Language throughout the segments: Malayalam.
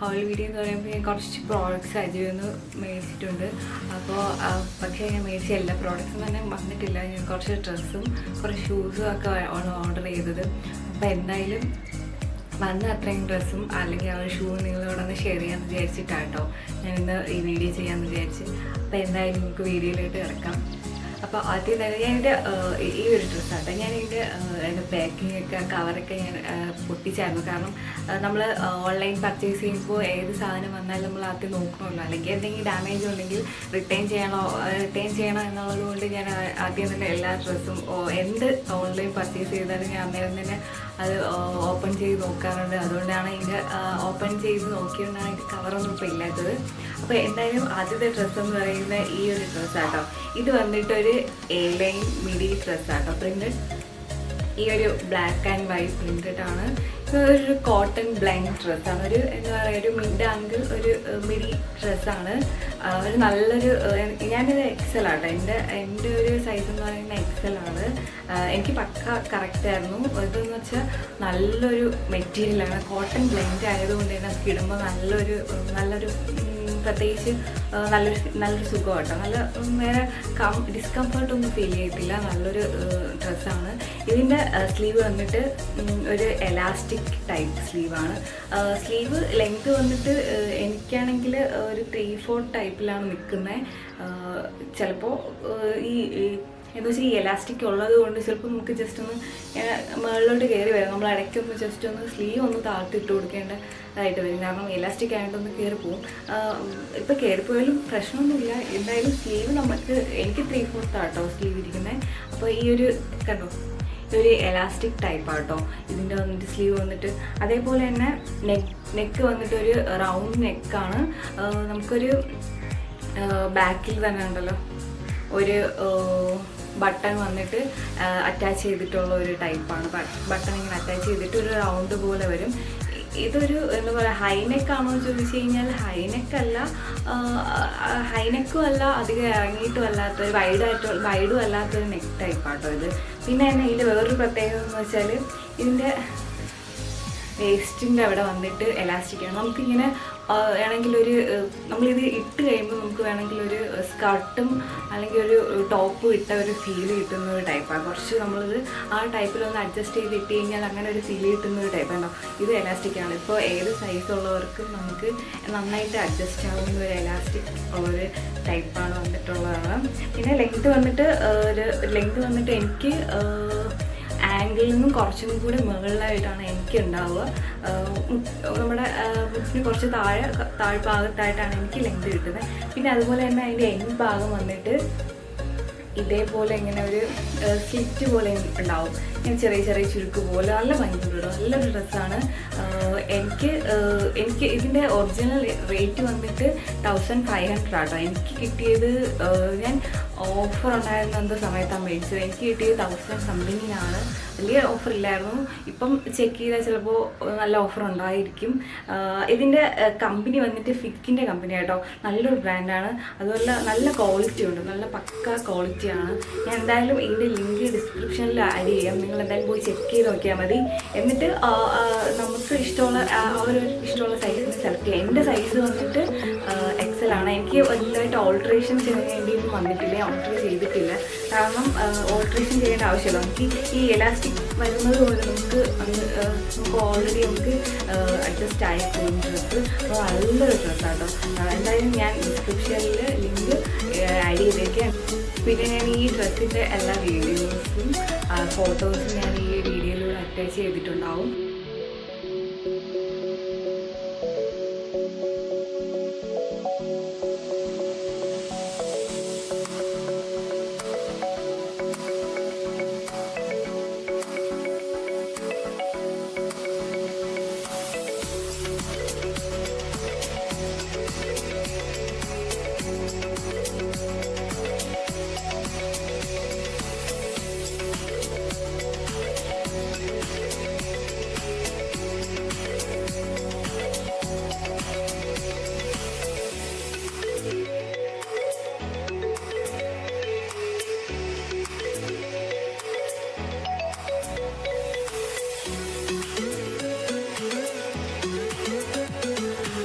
ഹോൾ വീഡിയോ എന്ന് പറയുമ്പോൾ ഞാൻ കുറച്ച് പ്രോഡക്റ്റ്സ് അജിയോന്ന് മേടിച്ചിട്ടുണ്ട്. അപ്പോൾ പക്ഷേ ഞാൻ മേടിച്ച എല്ലാ പ്രോഡക്റ്റ്സും തന്നെ വന്നിട്ടില്ല. ഞാൻ കുറച്ച് ഡ്രസ്സും കുറച്ച് ഷൂസും ഒക്കെ ആണ് ഓർഡർ ചെയ്തത്. അപ്പോൾ എന്തായാലും വന്ന അത്രയും ഡ്രസ്സും അല്ലെങ്കിൽ ആ ഒരു ഷൂ നിങ്ങളോടൊന്ന് ഷെയർ ചെയ്യാമെന്ന് വിചാരിച്ചിട്ടാട്ടോ ഞാൻ ഇന്ന് ഈ വീഡിയോ ചെയ്യാമെന്ന് വിചാരിച്ച്. അപ്പോൾ എന്തായാലും നമുക്ക് വീഡിയോയിലോട്ട് കിടക്കാം. അപ്പോൾ ആദ്യം തന്നെ ഞാനിൻ്റെ ഈ ഒരു ഡ്രസ്സാട്ടെ ഞാനിതിൻ്റെ എൻ്റെ പാക്കിംഗ് ഒക്കെ കവറൊക്കെ ഞാൻ പൊട്ടിച്ചായിരുന്നു. കാരണം നമ്മൾ ഓൺലൈൻ പർച്ചേസ് ചെയ്യുമ്പോൾ ഏത് സാധനം വന്നാലും നമ്മൾ ആദ്യം നോക്കണമല്ലോ, അല്ലെങ്കിൽ എന്തെങ്കിലും ഡാമേജ് ഉണ്ടെങ്കിൽ റിട്ടേൺ ചെയ്യണോ എന്നുള്ളത് കൊണ്ട് ഞാൻ ആദ്യം തന്നെ എല്ലാ ഡ്രസ്സും എന്ത് ഓൺലൈൻ പർച്ചേസ് ചെയ്താലും ഞാൻ അന്നേരം തന്നെ അത് ഓപ്പൺ ചെയ്ത് നോക്കാറുണ്ട്. അതുകൊണ്ടാണ് ഇതിൻ്റെ ഓപ്പൺ ചെയ്ത് നോക്കിയതുകൊണ്ടാണ് ഇതിൻ്റെ കവറൊന്നും ഇപ്പോൾ ഇല്ലാത്തത്. അപ്പോൾ എന്തായാലും ആദ്യത്തെ ഡ്രസ്സ് എന്ന് പറയുന്ന ഈ ഒരു ഡ്രസ്സാട്ടോ. ഇത് വന്നിട്ടൊരു A-line മിഡി ഡ്രസ്സാട്ടോ, പ്രിൻറ്റഡ്. ഈ ഒരു ബ്ലാക്ക് ആൻഡ് വൈറ്റ് പ്രിൻറ്റഡ് ആണ്. ഇതൊരു കോട്ടൺ ബ്ലൈൻഡ് ഡ്രസ്സാണ്. ഒരു എന്താ പറയുക, ഒരു മിഡ് ആംഗിൾ ഒരു മിഡി ഡ്രസ്സാണ്. ഒരു നല്ലൊരു ഞാനിത് എക്സൽ ആട്ടോ. എൻ്റെ ഒരു സൈസ് എന്ന് പറയുന്നത് എക്സൽ ആണ്. എനിക്ക് പക്ക കറക്റ്റായിരുന്നു. ഇതെന്ന് വെച്ചാൽ നല്ലൊരു മെറ്റീരിയലാണ്. കോട്ടൺ ബ്ലൈൻഡ് ആയതുകൊണ്ട് തന്നെ നമുക്ക് ഇടുമ്പോൾ നല്ലൊരു പ്രത്യേകിച്ച് നല്ലൊരു സുഖം കേട്ടോ. നല്ല വേറെ ഡിസ്കംഫർട്ടൊന്നും ഫീൽ ചെയ്യത്തില്ല. നല്ലൊരു ഡ്രസ്സാണ്. ഇതിൻ്റെ സ്ലീവ് വന്നിട്ട് ഒരു എലാസ്റ്റിക് ടൈപ്പ് സ്ലീവാണ്. സ്ലീവ് ലെങ്ത് വന്നിട്ട് എനിക്കാണെങ്കിൽ ഒരു 3/4 ടൈപ്പിലാണ് നിൽക്കുന്നത്. ചിലപ്പോൾ എന്താ വെച്ചാൽ ഈ എലാസ്റ്റിക് ഉള്ളത് കൊണ്ട് ചിലപ്പോൾ നമുക്ക് ജസ്റ്റ് ഒന്ന് മുകളിലോട്ട് കയറി വരാം. നമ്മൾ ഇടയ്ക്കൊന്ന് ജസ്റ്റ് ഒന്ന് സ്ലീവ് ഒന്ന് താഴ്ത്തിട്ട് കൊടുക്കേണ്ടതായിട്ട് വരും. കാരണം എലാസ്റ്റിക് ആയിട്ടൊന്ന് കയറിപ്പോവും. ഇപ്പോൾ കയറിപ്പോയാലും പ്രശ്നമൊന്നുമില്ല. എന്തായാലും സ്ലീവ് എനിക്ക് 3/4 ആട്ടോ സ്ലീവ് ഇരിക്കുന്നത്. അപ്പോൾ ഈ ഒരു കണ്ടോ, ഒരു എലാസ്റ്റിക് ടൈപ്പാട്ടോ ഇതിൻ്റെ വന്നിട്ട് സ്ലീവ് വന്നിട്ട്. അതേപോലെ തന്നെ നെക്ക് വന്നിട്ട് ഒരു റൗണ്ട് നെക്കാണ്. നമുക്കൊരു ബാക്കിൽ തന്നെ ഉണ്ടല്ലോ ഒരു ബട്ടൺ വന്നിട്ട് അറ്റാച്ച് ചെയ്തിട്ടുള്ള ഒരു ടൈപ്പാണ്. ബട്ടൺ ഇങ്ങനെ അറ്റാച്ച് ചെയ്തിട്ട് ഒരു റൗണ്ട് പോലെ വരും. ഇതൊരു എന്താ പറയുക, ഹൈനെക്കാണോ എന്ന് ചോദിച്ചു കഴിഞ്ഞാൽ ഹൈനെക്കല്ല, ഹൈനെക്കും അല്ല, അധികം ഇറങ്ങിയിട്ടും അല്ലാത്തൊരു വൈഡും അല്ലാത്തൊരു നെക്ക് ടൈപ്പാട്ടോ ഇത്. പിന്നെ തന്നെ ഇതിൽ വേറൊരു പ്രത്യേകത എന്ന് വെച്ചാൽ ഇതിൻ്റെ വേസ്റ്റിൻ്റെ അവിടെ വന്നിട്ട് എലാസ്റ്റിക്കാണ്. നമുക്കിങ്ങനെ വേണമെങ്കിൽ നമ്മളിത് ഇട്ട് കഴിയുമ്പോൾ നമുക്ക് വേണമെങ്കിൽ ഒരു സ്കർട്ടും അല്ലെങ്കിൽ ഒരു ടോപ്പും ഇട്ട ഒരു ഫീൽ കിട്ടുന്ന ഒരു ടൈപ്പാണ്. കുറച്ച് നമ്മളിത് ആ ടൈപ്പിലൊന്ന് അഡ്ജസ്റ്റ് ചെയ്ത് ഇട്ട് കഴിഞ്ഞാൽ അങ്ങനെ ഒരു ഫീൽ കിട്ടുന്ന ഒരു ടൈപ്പാണോ. ഇത് എലാസ്റ്റിക്കാണ്. ഇപ്പോൾ ഏത് സൈസുള്ളവർക്കും നമുക്ക് നന്നായിട്ട് അഡ്ജസ്റ്റ് ആവുന്ന ഒരു എലാസ്റ്റിക് ഒരു ടൈപ്പാണ് വന്നിട്ടുള്ളതാണ്. പിന്നെ ലെങ്ത് വന്നിട്ട് എനിക്ക് ആംഗിളിൽ നിന്നും കുറച്ചും കൂടി മുകളിലായിട്ടാണ് എനിക്ക് ഉണ്ടാവുക. നമ്മുടെ മുട്ടിന് കുറച്ച് താഴ്ഭാഗത്തായിട്ടാണ് എനിക്ക് ലെങ്ത് കിട്ടുന്നത്. പിന്നെ അതുപോലെ തന്നെ അതിൻ്റെ എൻഡ് ഭാഗം വന്നിട്ട് ഇതേപോലെ ഇങ്ങനെ ഒരു സ്ലിറ്റ് പോലെ ഉണ്ടാവും. ഇങ്ങനെ ചെറിയ ചുരുക്ക് പോലെ നല്ല ഭംഗിയുണ്ട്. നല്ലൊരു ഡ്രസ്സാണ്. എനിക്ക് ഇതിൻ്റെ ഒറിജിനൽ റേറ്റ് വന്നിട്ട് 1500 ആട്ടോ. എനിക്ക് കിട്ടിയത് ഞാൻ ഓഫർ ഉണ്ടായിരുന്ന സമയത്താണ് മേടിച്ചത്. എനിക്ക് കിട്ടിയത് 1000 സംതിങ്ങിനാണ്. വലിയ ഓഫർ ഇല്ലായിരുന്നു. ഇപ്പം ചെക്ക് ചെയ്താൽ ചിലപ്പോൾ നല്ല ഓഫർ ഉണ്ടായിരിക്കും. ഇതിൻ്റെ കമ്പനി വന്നിട്ട് ഫിക്കിൻ്റെ കമ്പനി ആട്ടോ. നല്ലൊരു ബ്രാൻഡാണ്. അതുപോലെ നല്ല ക്വാളിറ്റി ഉണ്ട്. നല്ല പക്ക ക്വാളിറ്റിയാണ്. ഞാൻ എന്തായാലും ഇതിൻ്റെ ലിങ്ക് ഡിസ്ക്രിപ്ഷനിൽ ആഡ് ചെയ്യാം. നിങ്ങൾ എന്തായാലും പോയി ചെക്ക് ചെയ്ത് നോക്കിയാൽ മതി. എന്നിട്ട് നമുക്ക് ഇഷ്ടമുള്ള സൈസിന് സെലക്ട് ചെയ്യാം. എൻ്റെ സൈസ് വന്നിട്ട് എക്സൽ ആണ്. എനിക്ക് വലുതായിട്ട് ഓൾട്രേഷൻ ചെയ്യാൻ വേണ്ടിയൊന്നും വന്നിട്ടില്ല. ഓൾട്ടർ ചെയ്തിട്ടില്ല. കാരണം ഓൾട്രേഷൻ ചെയ്യേണ്ട ആവശ്യമില്ല. നമുക്ക് ഈ എലാസ്റ്റിക് വരുന്നത് കൊണ്ട് നമുക്ക് ഓൾറെഡി അഡ്ജസ്റ്റ് ആയി പോകും ഡ്രസ്സ്. അപ്പോൾ നല്ലൊരു ഡ്രസ്സാട്ടോ. എന്തായാലും ഞാൻ ഡിസ്ക്രിപ്ഷനിൽ ലിങ്ക് ആഡ് ചെയ്തേക്കാം. പിന്നെ ഞാൻ ഈ ഡ്രസ്സിൻ്റെ എല്ലാ വീഡിയോസും ഫോട്ടോസും ഞാൻ ഈ വീഡിയോയിലൂടെ അറ്റാച്ച് ചെയ്തിട്ടുണ്ടാവും.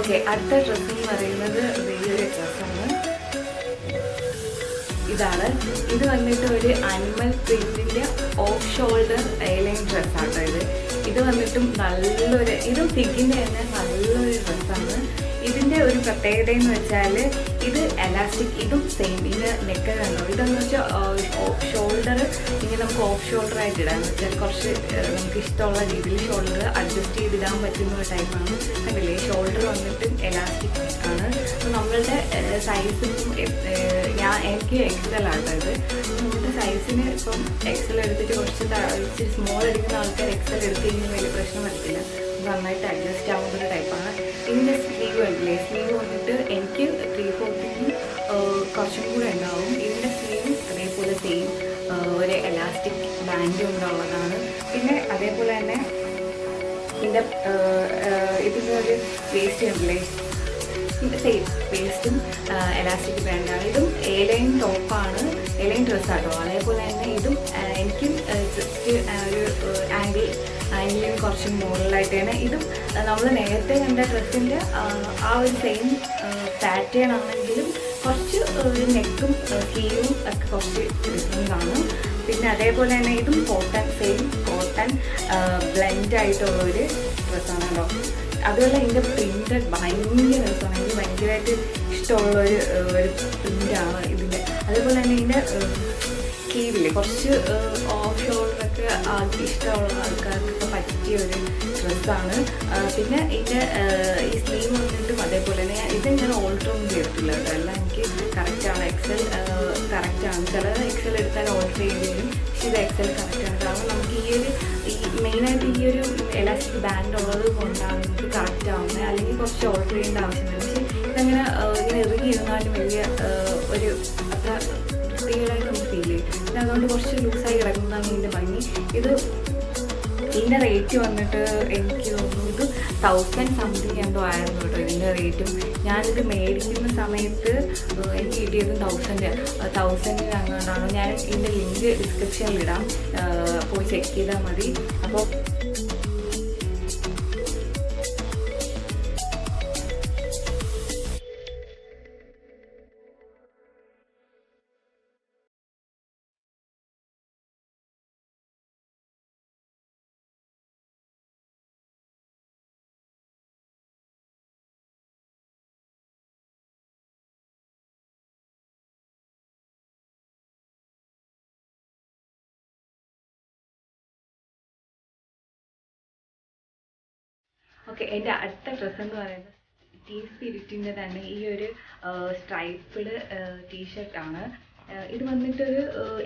ഓക്കെ, അടുത്ത ഡ്രസ്സ് എന്ന് പറയുന്നത് വലിയൊരു ഡ്രസ്സാണ്. ഇതാണ്. ഇത് വന്നിട്ട് ഒരു അനിമൽ പ്രിന്റിന്റെ ഓഫ് ഷോൾഡർ എയർലൈൻ ഡ്രസ്സാട്ടോ ഇത് വന്നിട്ടും നല്ലൊരു, ഇതും ഫിഗിൻ്റെ തന്നെ നല്ലൊരു ഡ്രസ്സാണ്. ഇതിൻ്റെ ഒരു പ്രത്യേകത എന്ന് വെച്ചാൽ ഇത് എലാസ്റ്റിക്, ഇതും സെയിം. ഇതിൻ്റെ നെക്ക് കണ്ടോ, ഇതെന്ന് വെച്ചാൽ ഷോൾഡർ ഇനി നമുക്ക് ഓഫ് ഷോൾഡർ ആയിട്ട് ഇടാൻ വെച്ചാൽ കുറച്ച് നമുക്ക് ഇഷ്ടമുള്ള രീതിയിൽ ഷോൾഡർ അഡ്ജസ്റ്റ് ചെയ്തിടാൻ പറ്റുന്ന ഒരു ടൈപ്പാണ്. കണ്ടില്ലേ, ഷോൾഡർ വന്നിട്ട് എലാസ്റ്റിക് ആണ്. അപ്പോൾ നമ്മളുടെ സൈസിനും എനിക്ക് എക്സൽ ആട്ടോ ഇത്. നമ്മുടെ സൈസിന് ഇപ്പം എക്സൽ എടുത്തിട്ട് കുറച്ച് സ്മോൾ എടുക്കുന്ന ആൾക്കാർ എക്സൽ എടുത്ത് കഴിഞ്ഞാൽ വലിയ പ്രശ്നം വരത്തില്ല, നന്നായിട്ട് അഡ്ജസ്റ്റ് ആവുന്ന ഒരു ടൈപ്പാണ്. ഇതിൻ്റെ സ്ലീവ് കണ്ടില്ലേ, സ്ലീവ് വന്നിട്ട് എനിക്ക് 3/4 കുറച്ചും കൂടെ ഉണ്ടാവും. ഇതിൻ്റെ സ്ലീവ് അതേപോലെ സെയിം ഒരു എലാസ്റ്റിക് ബാൻഡ് കൊണ്ടുള്ളതാണ്. പിന്നെ അതേപോലെ തന്നെ ഇതിൻ്റെ ഇതിൻ്റെ ഒരു വേസ്റ്റ് കണ്ടില്ലേ, സെയിം വേസ്റ്റും എലാസ്റ്റിക് ബാൻഡാണ്. ഇതും എയർലൈൻ ടോപ്പാണ്, എയർലൈൻ ഡ്രസ്സാട്ടോ. അതേപോലെ തന്നെ ഇതും എനിക്കും ജസ്റ്റ് ഒരു ആംഗിളിൽ കുറച്ച് മോഡലായിട്ട് തന്നെ. ഇതും നമ്മൾ നേരത്തെ കണ്ട ഡ്രസ്സിൻ്റെ ആ ഒരു സെയിം പാറ്റേൺ ആണെങ്കിലും കുറച്ച് നെക്കും സ്ലീവും ഒക്കെ കുറച്ച് ഡിഫറെൻ്റ് ആണ്. പിന്നെ അതേപോലെ തന്നെ ഇതും കോട്ടൺ, സെയിം കോട്ടൺ ബ്ലെൻഡ് ആയിട്ടുള്ളൊരു ഡ്രസ്സാണ് കേട്ടോ. അതുപോലെ ഇതിൻ്റെ പ്രിൻ്റ് ഭയങ്കര രസമാണ്, എനിക്ക് ഭയങ്കരമായിട്ട് ഇഷ്ടമുള്ളൊരു പ്രിൻ്റാണ് ഇതിൻ്റെ. അതേപോലെ തന്നെ ഇതിൻ്റെ സ്ലീവില്ലേ കുറച്ച് ഓഫ് ഷോൾഡറൊക്കെ ഇഷ്ടമുള്ള ആൾക്കാർക്കൊക്കെ പറ്റിയ ഒരു ഡ്രസ്സാണ്. പിന്നെ ഇതിൻ്റെ ഈ സ്ലീവ് വന്നിട്ടും അതേപോലെ തന്നെ ഞാൻ ഓൾട്ടർ ഒന്നും ചെയ്തിട്ടില്ല കേട്ടോ, എല്ലാം എനിക്ക് കറക്റ്റാണ്. എക്സൽ കറക്റ്റാണ്. ചില എക്സൽ എടുത്താൽ ഓൾട്ടർ ചെയ്യേണ്ടി വരും, പക്ഷേ ഇത് എക്സൽ കറക്റ്റാണ്. കാരണം നമുക്ക് മെയിനായിട്ട് ഈ ഒരു എലാസ്റ്റിക് ബാൻഡ് ഉള്ളത് കൊണ്ടാണ് നമുക്ക് കറക്റ്റ് ആവുന്നത്, അല്ലെങ്കിൽ കുറച്ച് ഓൾട്ടർ ചെയ്യേണ്ട ആവശ്യമില്ല. പക്ഷേ ഇതങ്ങനെ ഇങ്ങനെ ഇറുകിയിരുന്നാലും വലിയ ഒരു അത്ര വൃത്തികേടായിട്ട് നമുക്ക് ഫീൽ ചെയ്യും. പിന്നെ അതുകൊണ്ട് കുറച്ച് ലൂസായി കിടക്കുന്നതാണ് ഇതിൻ്റെ ഭംഗി. ഇതിൻ്റെ റേറ്റ് വന്നിട്ട് എനിക്ക് തോന്നുന്നു ഇത് 1000 സംതിങ് എന്തോ ആയിരുന്നു കേട്ടോ ഇതിൻ്റെ റേറ്റും. ഞാനിത് മേടിക്കുന്ന സമയത്ത് എനിക്ക് കിട്ടിയത് 1000 അങ്ങോട്ടാണ്. ഞാൻ ഇതിൻ്റെ ലിങ്ക് ഡിസ്ക്രിപ്ഷനിലിടാം, പോയി ചെക്ക് ചെയ്താൽ മതി. അപ്പോൾ ഓക്കെ, എൻ്റെ അടുത്ത ഡ്രസ്സ് എന്ന് പറയുന്നത് ടീ സ്പിരിറ്റിൻ്റെ തന്നെ ഈ ഒരു സ്ട്രൈപ്പിഡ് ടീഷർട്ടാണ്. ഇത് വന്നിട്ടൊരു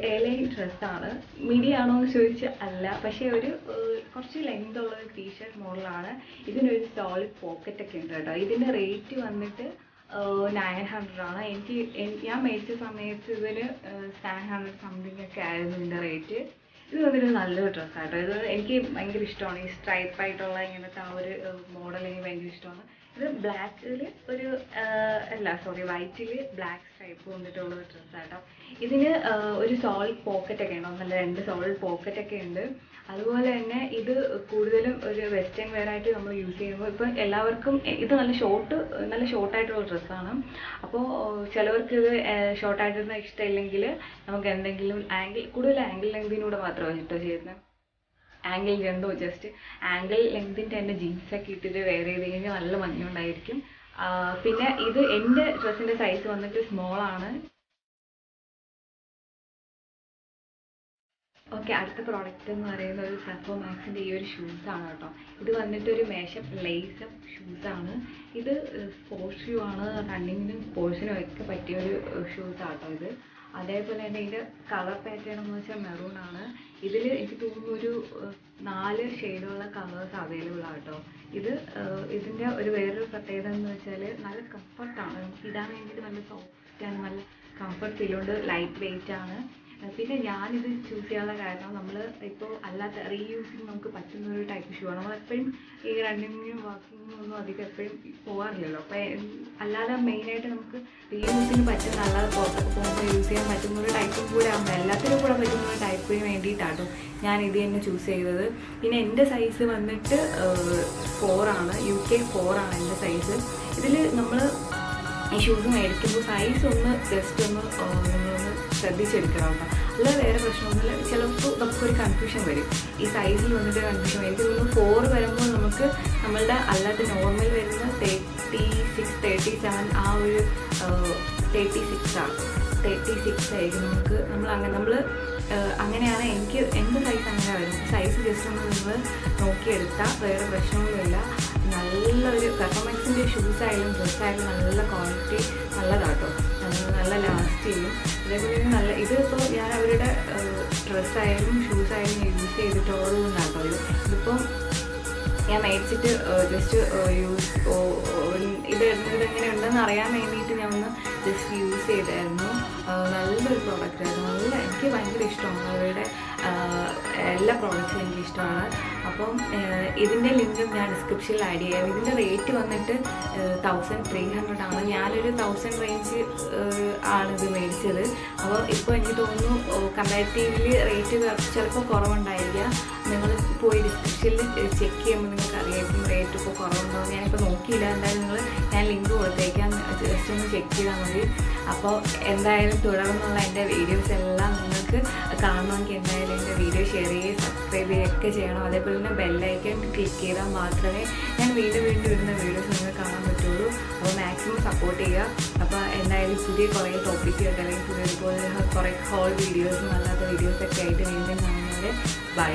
എയർലൈൻ ഡ്രസ്സാണ്. മിഡി ആണോ എന്ന് ചോദിച്ചാൽ അല്ല, പക്ഷേ ഒരു കുറച്ച് ലെങ്ത് ഉള്ള ഒരു ടീഷർട്ട് മോഡലാണ്. ഇതിനൊരു സോളിഡ് പോക്കറ്റൊക്കെ ഉണ്ട് കേട്ടോ. ഇതിൻ്റെ റേറ്റ് വന്നിട്ട് 900 ആണ്. ഞാൻ മേടിച്ച സമയത്ത് ഇതിന് 700 സംതിങ് ഒക്കെ ആയിരുന്നു ഇതിൻ്റെ റേറ്റ്. ഇത് വന്നിട്ട് നല്ലൊരു ഡ്രസ്സാട്ടോ. ഇത് എനിക്ക് ഭയങ്കര ഇഷ്ടമാണ്. ഈ സ്ട്രൈപ്പായിട്ടുള്ള ഇങ്ങനത്തെ ആ ഒരു മോഡൽ എനിക്ക് ഭയങ്കര ഇഷ്ടമാണ്. ഇത് ബ്ലാക്കിൽ വൈറ്റിൽ ബ്ലാക്ക് സ്ട്രൈപ്പ് വന്നിട്ടുള്ള ഒരു ഡ്രസ്സാട്ടോ. ഇതിന് ഒരു സോളിഡ് പോക്കറ്റൊക്കെ ഉണ്ട്, നല്ല 2 സോളിഡ് പോക്കറ്റൊക്കെ ഉണ്ട്. അതുപോലെ തന്നെ ഇത് കൂടുതലും ഒരു വെസ്റ്റേൺ വെയർ ആയിട്ട് നമ്മൾ യൂസ് ചെയ്യുമ്പോൾ ഇപ്പം എല്ലാവർക്കും ഇത് നല്ല ഷോർട്ടായിട്ടുള്ള ഡ്രസ്സാണ്. അപ്പോൾ ചിലവർക്ക് ഇത് ഷോർട്ടായിട്ടൊന്നും ഇഷ്ടമില്ലെങ്കിൽ നമുക്ക് എന്തെങ്കിലും കൂടുതൽ ആംഗിൾ ലെങ്തിനൂടെ മാത്രമേ കേട്ടോ ചെയ്യുന്നത്. ആംഗിൾ രണ്ടോ ജസ്റ്റ് ആംഗിൾ ലെങ്തിൻ്റെ തന്നെ ജീൻസൊക്കെ ഇട്ടിട്ട് വെയർ ചെയ്ത് കഴിഞ്ഞാൽ നല്ല ഭംഗിയുണ്ടായിരിക്കും. പിന്നെ ഇത് എൻ്റെ ഡ്രസ്സിൻ്റെ സൈസ് വന്നിട്ട് സ്മോളാണ്. ഓക്കെ, അടുത്ത പ്രോഡക്റ്റ് എന്ന് പറയുന്നത് ഒരു സഫോ മാക്സിൻ്റെ ഈ ഒരു ഷൂസാണ് കേട്ടോ. ഇത് വന്നിട്ടൊരു ലേസപ്പ് ഷൂസാണ്. ഇത് സ്പോർട്സ് ഷൂ ആണ്, റണ്ണിങ്ങിനും സ്പോർട്സിനും ഒക്കെ പറ്റിയൊരു ഷൂസാണ് കേട്ടോ ഇത്. അതേപോലെ തന്നെ ഇതിൻ്റെ കളർ പാറ്റേൺ എന്ന് വെച്ചാൽ മെറൂൺ ആണ്. ഇതിൽ എനിക്ക് തോന്നുന്നു ഒരു 4 ഷെയ്ഡുള്ള കളേഴ്സ് അവൈലബിൾ ആണ് കേട്ടോ. ഇതിൻ്റെ വേറൊരു പ്രത്യേകത എന്ന് വെച്ചാൽ നല്ല കംഫർട്ടാണ്. നമുക്ക് ഇടാൻ വേണ്ടിയിട്ട് നല്ല സോഫ്റ്റ് ആണ്, നല്ല കംഫർട്ട് ഫീലുണ്ട്, ലൈറ്റ് വെയിറ്റ് ആണ്. പിന്നെ ഞാനിത് ചൂസ് ചെയ്യാനുള്ള കാരണം നമ്മൾ ഇപ്പോൾ അല്ലാത്ത റീയൂസിങ് നമുക്ക് പറ്റുന്ന ഒരു ടൈപ്പ് ഷൂ ആണ്. നമ്മളെപ്പോഴും ഈ റണ്ണിങ്ങിനും വാക്കിങ്ങിനും ഒന്നും അധികം എപ്പോഴും പോകാറില്ലല്ലോ. അപ്പോൾ അല്ലാതെ മെയിനായിട്ട് നമുക്ക് റീയൂസിങ് പറ്റുന്ന അല്ലാതെ പുറത്തൊക്കെ പോകുമ്പോൾ യൂസ് ചെയ്യാൻ പറ്റുന്ന ഒരു ടൈപ്പും കൂടെ ആകുമ്പോൾ എല്ലാത്തിനും കൂടെ പറ്റുന്ന ഒരു ടൈപ്പിന് വേണ്ടിയിട്ടാട്ടോ ഞാൻ ഇത് തന്നെ ചൂസ് ചെയ്തത്. പിന്നെ എൻ്റെ സൈസ് വന്നിട്ട് 4 ആണ്, UK 4 ആണ് എൻ്റെ സൈസ്. ഇതിൽ നമ്മൾ ഈ ഷൂസ് മേടിക്കുമ്പോൾ സൈസ് ഒന്ന് ജസ്റ്റ് ഒന്ന് നമ്മളൊന്ന് ശ്രദ്ധിച്ചെടുക്കണം കേട്ടോ. അല്ലാതെ വേറെ പ്രശ്നമൊന്നുമില്ല. ചിലപ്പോൾ നമുക്കൊരു കൺഫ്യൂഷൻ വരും, ഈ സൈസിൽ വന്നിട്ട് കൺഫ്യൂഷൻ വരും. എനിക്ക് തോന്നുന്നു 4 വരുമ്പോൾ നമുക്ക് നമ്മളുടെ അല്ലാത്ത നോർമൽ വരുന്ന 36, 37 ആ ഒരു 36 ആണ്, 36 ആയിരിക്കും നമുക്ക്. നമ്മൾ അങ്ങനെയാണ് എൻ്റെ സൈസ് അങ്ങനെ വരും. സൈസ് ജസ്റ്റ് ഒന്ന് നിങ്ങൾ നോക്കിയെടുത്താൽ വേറെ പ്രശ്നമൊന്നുമില്ല. നല്ലൊരു പെർഫോമൻസിൻ്റെ ഷൂസായാലും ഡ്രസ്സായാലും നല്ല ക്വാളിറ്റി നല്ലതാട്ടോ, നല്ല ലാസ്റ്റ് ചെയ്യും. അതേപോലെ നല്ല ഇതിപ്പോൾ ഞാൻ അവരുടെ ഡ്രസ്സായാലും ഷൂസായാലും യൂസ് ചെയ്തിട്ടുള്ളത് കൊണ്ടാട്ടോ ഇതിപ്പം ഞാൻ മേടിച്ചിട്ട് ജസ്റ്റ് ഇതെങ്ങനെ ഉണ്ടെന്ന് അറിയാൻ വേണ്ടിയിട്ട് ഞാൻ ഒന്ന് ജസ്റ്റ് യൂസ് ചെയ്തായിരുന്നു. നല്ലൊരു പ്രോഡക്റ്റായിരുന്നു. എനിക്ക് ഭയങ്കര ഇഷ്ടമാണ് അവരുടെ എല്ലാ പ്രോഡക്റ്റ്സും എനിക്കിഷ്ടമാണ്. അപ്പം ഇതിൻ്റെ ലിങ്കും ഞാൻ ഡിസ്ക്രിപ്ഷനിൽ ആഡ് ചെയ്യാം. ഇതിൻ്റെ റേറ്റ് വന്നിട്ട് 1300 ആണ്. ഞാനൊരു 1000 റേഞ്ച് ആണിത് മേടിച്ചത്. അപ്പോൾ ഇപ്പോൾ എനിക്ക് തോന്നുന്നു കമ്പാരിറ്റീവ്ലി റേറ്റ് ചിലപ്പോൾ കുറവുണ്ടായിരിക്കുക. നിങ്ങൾ പോയി ഡിസ്ക്രിപ്ഷനിൽ ചെക്ക് ചെയ്യുമ്പോൾ നിങ്ങൾക്ക് അറിയാം റേറ്റ് ഇപ്പോൾ കുറവുണ്ടോ. ഞാനിപ്പോൾ നോക്കിയില്ല, എന്തായാലും ഞാൻ ലിങ്ക് കൊടുത്തേക്കാം, ജസ്റ്റ് ഒന്ന് ചെക്ക് ചെയ്താൽ മതി. അപ്പോൾ എന്തായാലും തുടർന്നുള്ള എൻ്റെ വീഡിയോസ് എല്ലാം നിങ്ങൾക്ക് കാണണമെങ്കിൽ എന്തായാലും എൻ്റെ വീഡിയോ ഷെയർ ചെയ്യുകയും സബ്സ്ക്രൈബ് ചെയ്യുകയൊക്കെ ചെയ്യണം. അതേപോലെ തന്നെ ബെല്ലൈക്കൺ ക്ലിക്ക് ചെയ്താൽ മാത്രമേ ഞാൻ വീണ്ടും ഇടുന്ന വീഡിയോസ് നിങ്ങൾക്ക് കാണാൻ പറ്റുള്ളൂ. അപ്പോൾ മാക്സിമം സപ്പോർട്ട് ചെയ്യുക. അപ്പോൾ എന്തായാലും പുതിയ കുറേ ടോപ്പിക്കുകൾ അല്ലെങ്കിൽ പുതിയ കുറേ ഹോൾ വീഡിയോസും അല്ലാത്ത വീഡിയോസൊക്കെ ആയിട്ട് വീണ്ടും കാണുന്നത്. ബൈ.